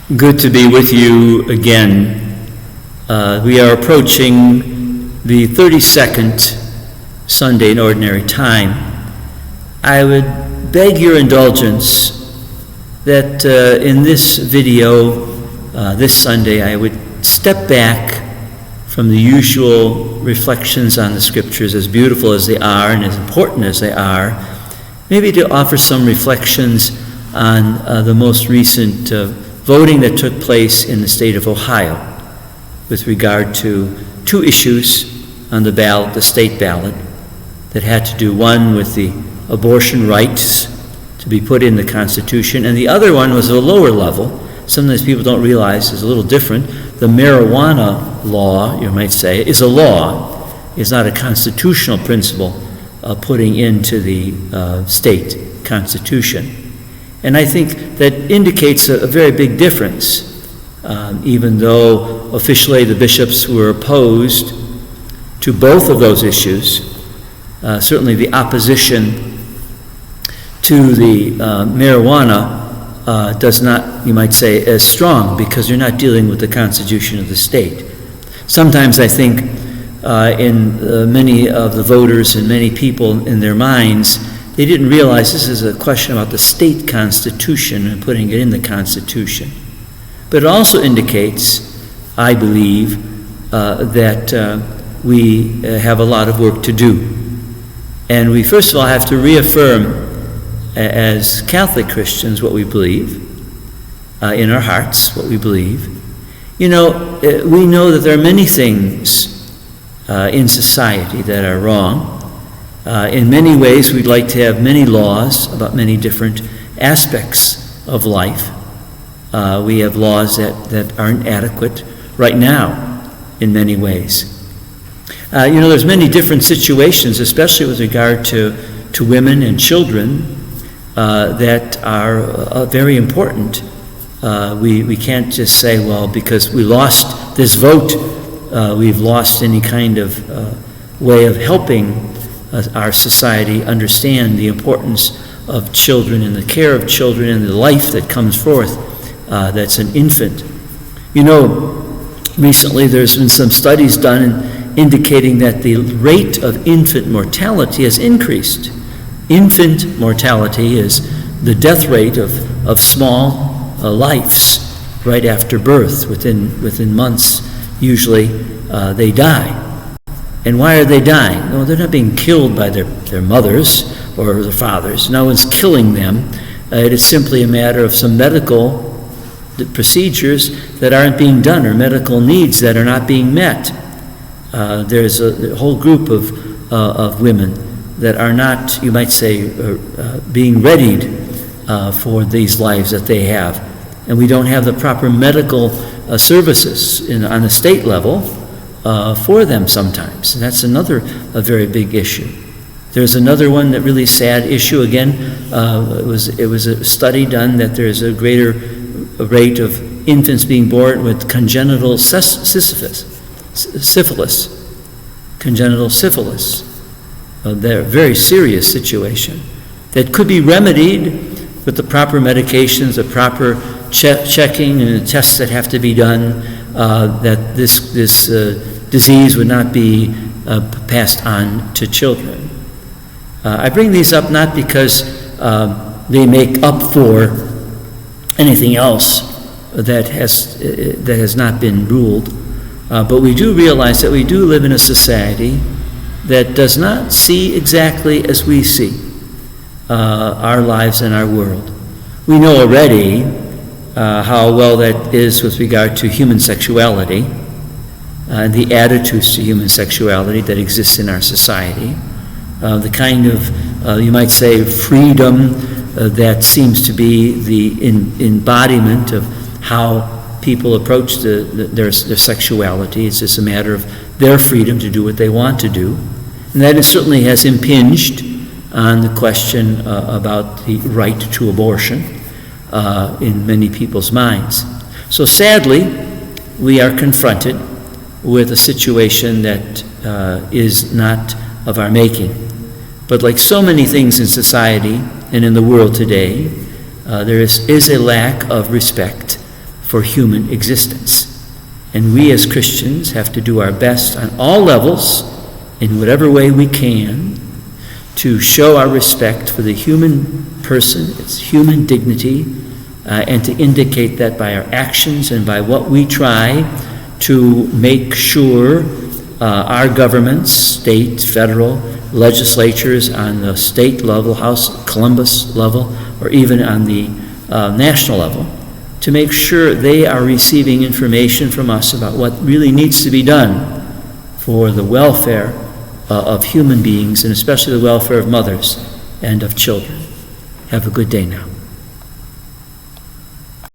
Good to be with you again. We are approaching the 32nd Sunday in Ordinary Time. I would beg your indulgence that in this video, this Sunday, I would step back from the usual reflections on the Scriptures, as beautiful as they are and as important as they are, maybe to offer some reflections on the most recent voting that took place in the state of Ohio with regard to two issues on the ballot, the state ballot, that had to do one with the abortion rights to be put in the Constitution, and the other one was at a lower level. Sometimes people don't realize is a little different. The marijuana law, you might say, is a law. It's not a constitutional principle putting into the state constitution. And I think that indicates a very big difference, even though officially the bishops were opposed to both of those issues. Certainly the opposition to the marijuana does not, you might say, as strong, because you're not dealing with the constitution of the state. Sometimes I think in many of the voters and many people in their minds, they didn't realize this is a question about the state constitution and putting it in the Constitution. But it also indicates, I believe, that we have a lot of work to do. And we first of all have to reaffirm as Catholic Christians what we believe, in our hearts what we believe. You know, we know that there are many things in society that are wrong. In many ways, we'd like to have many laws about many different aspects of life. We have laws that aren't adequate right now in many ways. There's many different situations, especially with regard to women and children, that are very important. We can't just say, well, because we lost this vote, we've lost any kind of way of helping our society understand the importance of children and the care of children and the life that comes forth that's an infant. You know, recently there's been some studies done indicating that the rate of infant mortality has increased. Infant mortality is the death rate of small lives right after birth. Within months, usually they die. And why are they dying? No, they're not being killed by their mothers or their fathers. No one's killing them. It is simply a matter of some medical procedures that aren't being done, or medical needs that are not being met. There's a whole group of women that are not, you might say, being readied for these lives that they have. And we don't have the proper medical services on a state level for them sometimes. And that's another very big issue. There's another one, that really sad issue. Again, it was a study done that there's a greater rate of infants being born with congenital syphilis. Congenital syphilis. They're a very serious situation that could be remedied with the proper medications, the proper checking and the tests that have to be done, that this disease would not be passed on to children. I bring these up not because they make up for anything else that has not been ruled, but we do realize that we do live in a society that does not see exactly as we see our lives and our world. We know already how well that is with regard to human sexuality and the attitudes to human sexuality that exists in our society, the kind of, you might say, freedom that seems to be the embodiment of how people approach their sexuality. It's just a matter of their freedom to do what they want to do. And that it certainly has impinged on the question about the right to abortion in many people's minds. So sadly, we are confronted with a situation that is not of our making. But like so many things in society and in the world today, there is a lack of respect for human existence. And we as Christians have to do our best on all levels, in whatever way we can, to show our respect for the human person, its human dignity, and to indicate that by our actions and by what we try to make sure our governments, state, federal, legislatures on the state level, House, Columbus level, or even on the national level, to make sure they are receiving information from us about what really needs to be done for the welfare of human beings, and especially the welfare of mothers and of children. Have a good day now.